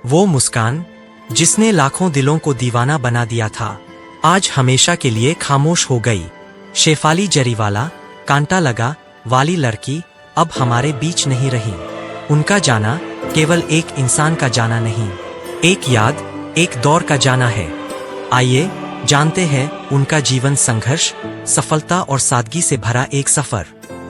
वो मुस्कान जिसने लाखों दिलों को दीवाना बना दिया था, आज हमेशा के लिए खामोश हो गई। शेफाली जरीवाला, कांटा लगा वाली लड़की अब हमारे बीच नहीं रही। उनका जाना केवल एक इंसान का जाना नहीं, एक याद, एक दौर का जाना है। आइए जानते हैं उनका जीवन संघर्ष, सफलता और सादगी से भरा एक सफर।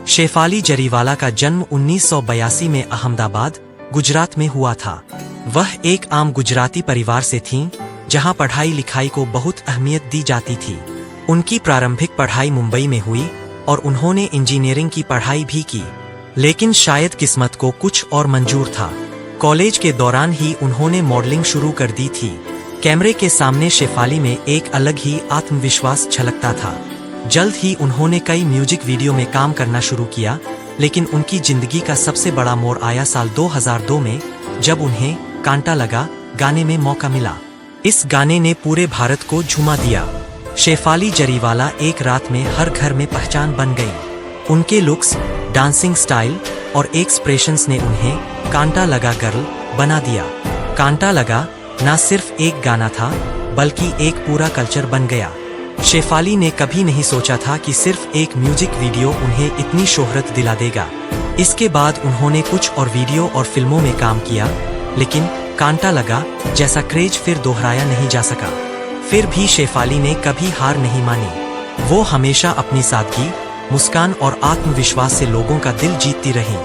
शेफाली जरीवाला का जन्म 1982 में अहमदाबाद, गुजरात में हुआ था। वह एक आम गुजराती परिवार से थीं, जहां पढ़ाई लिखाई को बहुत अहमियत दी जाती थी। उनकी प्रारंभिक पढ़ाई मुंबई में हुई और उन्होंने इंजीनियरिंग की पढ़ाई भी की, लेकिन शायद किस्मत को कुछ और मंजूर था। कॉलेज के दौरान ही उन्होंने मॉडलिंग शुरू कर दी थी। कैमरे के सामने शेफाली में एक अलग ही आत्मविश्वास छलकता था। जल्द ही उन्होंने कई म्यूजिक वीडियो में काम करना शुरू किया, लेकिन उनकी जिंदगी का सबसे बड़ा मोड़ आया साल 2002 में, जब उन्हें कांटा लगा गाने में मौका मिला। इस गाने ने पूरे भारत को झूमा दिया। शेफाली जरीवाला एक रात में हर घर में पहचान बन गई। उनके लुक्स, डांसिंग स्टाइल और एक्सप्रेशंस ने उन्हें कांटा लगा गर्ल बना दिया। कांटा लगा न सिर्फ एक गाना था, बल्कि एक पूरा कल्चर बन गया। शेफाली ने कभी नहीं सोचा था कि सिर्फ एक म्यूजिक वीडियो उन्हें इतनी शोहरत दिला देगा। इसके बाद उन्होंने कुछ और वीडियो और फिल्मों में काम किया, लेकिन कांटा लगा जैसा क्रेज फिर दोहराया नहीं जा सका। फिर भी शेफाली ने कभी हार नहीं मानी। वो हमेशा अपनी सादगी, मुस्कान और आत्मविश्वास से लोगों का दिल जीतती रही।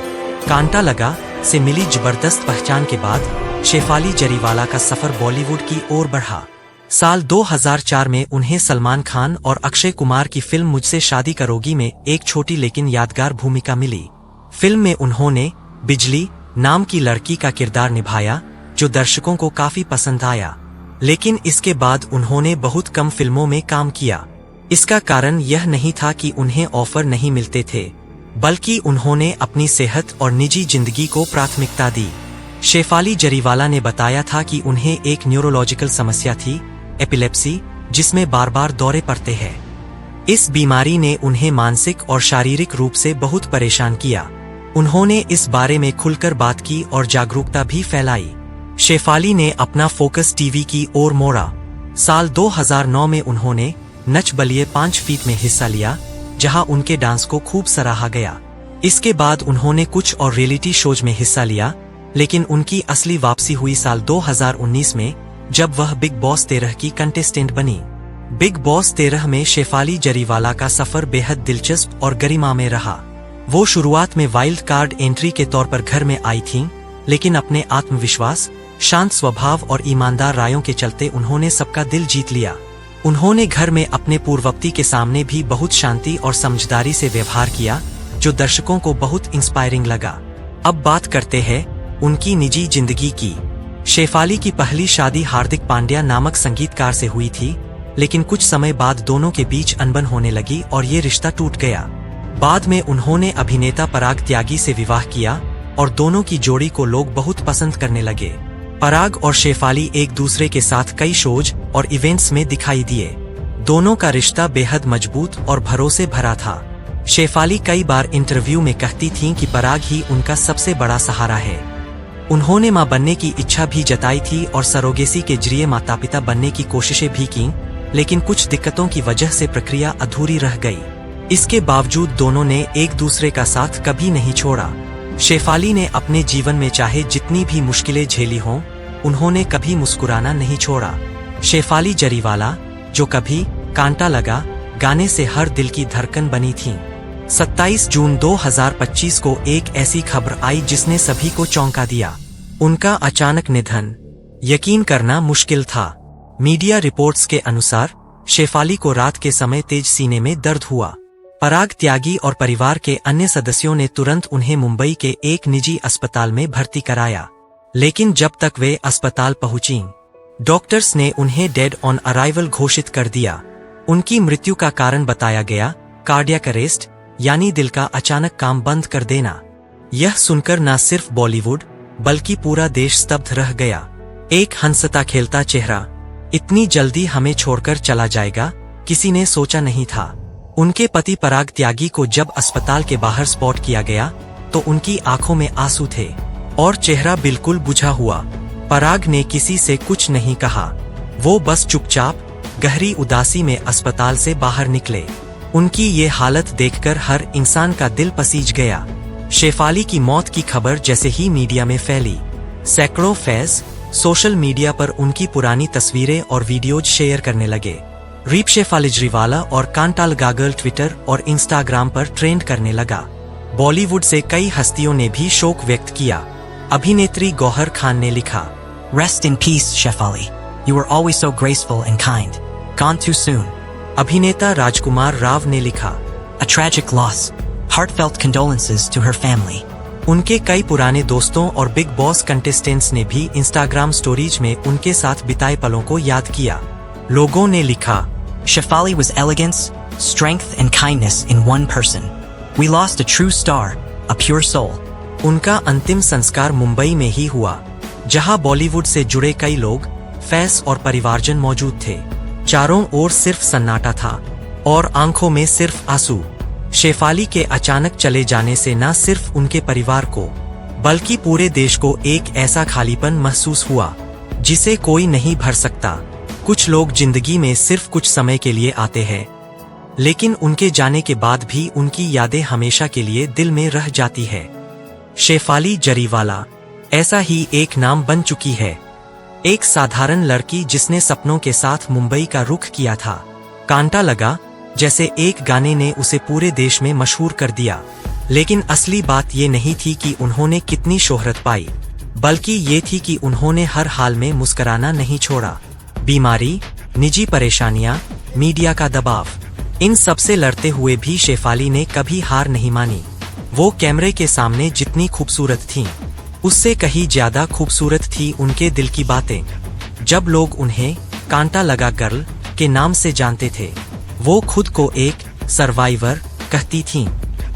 कांटा लगा से मिली जबरदस्त पहचान के बाद शेफाली जरीवाला का सफर बॉलीवुड की ओर बढ़ा। साल 2004 में उन्हें सलमान खान और अक्षय कुमार की फिल्म मुझसे शादी करोगी में एक छोटी लेकिन यादगार भूमिका मिली। फिल्म में उन्होंने बिजली नाम की लड़की का किरदार निभाया, जो दर्शकों को काफी पसंद आया। लेकिन इसके बाद उन्होंने बहुत कम फिल्मों में काम किया। इसका कारण यह नहीं था कि उन्हें ऑफर नहीं मिलते थे, बल्कि उन्होंने अपनी सेहत और निजी जिंदगी को प्राथमिकता दी। शेफाली जरीवाला ने बताया था कि उन्हें एक न्यूरोलॉजिकल समस्या थी, एपिलेप्सी, जिसमें बार बार दौरे पड़ते हैं। इस बीमारी ने उन्हें मानसिक और शारीरिक रूप से बहुत परेशान किया। उन्होंने इस बारे में खुलकर बात की और जागरूकता भी फैलाई। शेफाली ने अपना फोकस टीवी की ओर मोड़ा। साल 2009 में उन्होंने नच बलिए 5 फीट में हिस्सा लिया, जहां उनके डांस को खूब सराहा गया। इसके बाद उन्होंने कुछ और रियलिटी शोज में हिस्सा लिया, लेकिन उनकी असली वापसी हुई साल 2019 में, जब वह बिग बॉस 13 की कंटेस्टेंट बनी। बिग बॉस 13 में शेफाली जरीवाला का सफर बेहद दिलचस्प और गरिमा में रहा। वो शुरुआत में वाइल्ड कार्ड एंट्री के तौर पर घर में आई थीं, लेकिन अपने आत्मविश्वास, शांत स्वभाव और ईमानदार रायों के चलते उन्होंने सबका दिल जीत लिया। उन्होंने घर में अपने पूर्ववर्ती के सामने भी बहुत शांति और समझदारी से व्यवहार किया, जो दर्शकों को बहुत इंस्पायरिंग लगा। अब बात करते हैं उनकी निजी जिंदगी की। शेफाली की पहली शादी हार्दिक पांड्या नामक संगीतकार से हुई थी, लेकिन कुछ समय बाद दोनों के बीच अनबन होने लगी और ये रिश्ता टूट गया। बाद में उन्होंने अभिनेता पराग त्यागी से विवाह किया और दोनों की जोड़ी को लोग बहुत पसंद करने लगे। पराग और शेफाली एक दूसरे के साथ कई शोज और इवेंट्स में दिखाई दिए। दोनों का रिश्ता बेहद मजबूत और भरोसे भरा था। शेफाली कई बार इंटरव्यू में कहती थीं कि पराग ही उनका सबसे बड़ा सहारा है। उन्होंने मां बनने की इच्छा भी जताई थी और सरोगेसी के जरिए माता पिता बनने की कोशिशें भी की, लेकिन कुछ दिक्कतों की वजह से प्रक्रिया अधूरी रह गई। इसके बावजूद दोनों ने एक दूसरे का साथ कभी नहीं छोड़ा। शेफाली ने अपने जीवन में चाहे जितनी भी मुश्किलें झेली हों, उन्होंने कभी मुस्कुराना नहीं छोड़ा। शेफाली जरीवाला, जो कभी कांटा लगा गाने से हर दिल की धड़कन बनी थीं। 27 जून 2025 को एक ऐसी खबर आई जिसने सभी को चौंका दिया। उनका अचानक निधन। यकीन करना मुश्किल था। मीडिया रिपोर्ट्स के अनुसार शेफाली को रात के समय तेज सीने में दर्द हुआ। पराग त्यागी और परिवार के अन्य सदस्यों ने तुरंत उन्हें मुंबई के एक निजी अस्पताल में भर्ती कराया, लेकिन जब तक वे अस्पताल पहुंची, डॉक्टर्स ने उन्हें डेड ऑन अराइवल घोषित कर दिया। उनकी मृत्यु का कारण बताया गया कार्डियक अरेस्ट, यानी दिल का अचानक काम बंद कर देना। यह सुनकर न सिर्फ बॉलीवुड बल्कि पूरा देश स्तब्ध रह गया। एक हंसता खेलता चेहरा इतनी जल्दी हमें छोड़कर चला जाएगा, किसी ने सोचा नहीं था। उनके पति पराग त्यागी को जब अस्पताल के बाहर स्पॉट किया गया, तो उनकी आंखों में आंसू थे और चेहरा बिल्कुल बुझा हुआ। पराग ने किसी से कुछ नहीं कहा। वो बस चुपचाप गहरी उदासी में अस्पताल से बाहर निकले। उनकी ये हालत देखकर हर इंसान का दिल पसीज गया। शेफाली की मौत की खबर जैसे ही मीडिया में फैली, सैकड़ों फैंस सोशल मीडिया पर उनकी पुरानी तस्वीरें और वीडियोज शेयर करने लगे। रीप शेफाली जरीवाला और कांटा लगा गर्ल ट्विटर और इंस्टाग्राम पर ट्रेंड करने लगा। बॉलीवुड से कई हस्तियों ने भी शोक व्यक्त किया। अभिनेत्री गौहर खान ने लिखा, Rest in peace, Shefali. You were always so graceful and kind. Gone too soon. अभिनेता राजकुमार राव ने लिखा, A tragic loss. Heartfelt condolences to her family. उनके कई पुराने दोस्तों और बिग बॉस कंटेस्टेंट्स ने भी इंस्टाग्राम स्टोरीज में उनके साथ बिताए पलों को याद किया। लोगों ने लिखा, Shefali was elegance, strength and kindness in one person. We lost a true star, a pure soul. उनका अंतिम संस्कार मुंबई में ही हुआ, जहां बॉलीवुड से जुड़े कई लोग, फैंस और परिवारजन मौजूद थे। चारों ओर सिर्फ सन्नाटा था और आंखों में सिर्फ आंसू। शेफाली के अचानक चले जाने से न सिर्फ उनके परिवार को, बल्कि पूरे देश को एक ऐसा खालीपन महसूस हुआ जिसे कोई नहीं भर सकता। कुछ लोग जिंदगी में सिर्फ कुछ समय के लिए आते हैं, लेकिन उनके जाने के बाद भी उनकी यादें हमेशा के लिए दिल में रह जाती है। शेफाली जरीवाला ऐसा ही एक नाम बन चुकी है। एक साधारण लड़की जिसने सपनों के साथ मुंबई का रुख किया था। कांटा लगा जैसे एक गाने ने उसे पूरे देश में मशहूर कर दिया। लेकिन असली बात ये नहीं थी कि उन्होंने कितनी शोहरत पाई, बल्कि ये थी कि उन्होंने हर हाल में मुस्कुराना नहीं छोड़ा। बीमारी, निजी परेशानियां, मीडिया का दबाव, इन सब से लड़ते हुए भी शेफाली ने कभी हार नहीं मानी। वो कैमरे के सामने जितनी खूबसूरत थीं, उससे कहीं ज्यादा खूबसूरत थी उनके दिल की बातें। जब लोग उन्हें कांटा लगा गर्ल के नाम से जानते थे, वो खुद को एक सर्वाइवर कहती थीं,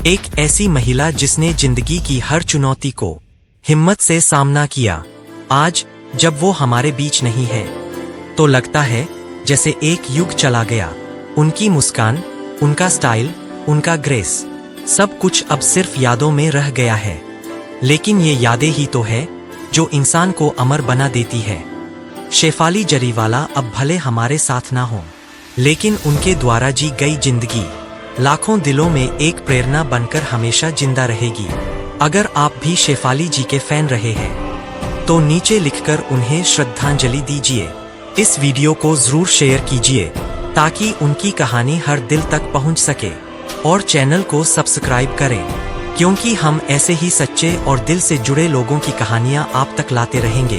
एक ऐसी महिला जिसने जिंदगी की हर चुनौती को हिम्मत से सामना किया। आज जब वो हमारे बीच नहीं है, तो लगता है जैसे एक युग चला गया। उनकी मुस्कान, उनका स्टाइल, उनका ग्रेस, सब कुछ अब सिर्फ यादों में रह गया है। लेकिन ये यादें ही तो है जो इंसान को अमर बना देती है। शेफाली जरीवाला अब भले हमारे साथ ना हो, लेकिन उनके द्वारा जी गई जिंदगी लाखों दिलों में एक प्रेरणा बनकर हमेशा जिंदा रहेगी। अगर आप भी शेफाली जी के फैन रहे हैं, तो नीचे लिखकर उन्हें श्रद्धांजलि दीजिए। इस वीडियो को जरूर शेयर कीजिए ताकि उनकी कहानी हर दिल तक पहुंच सके, और चैनल को सब्सक्राइब करें, क्योंकि हम ऐसे ही सच्चे और दिल से जुड़े लोगों की कहानियां आप तक लाते रहेंगे।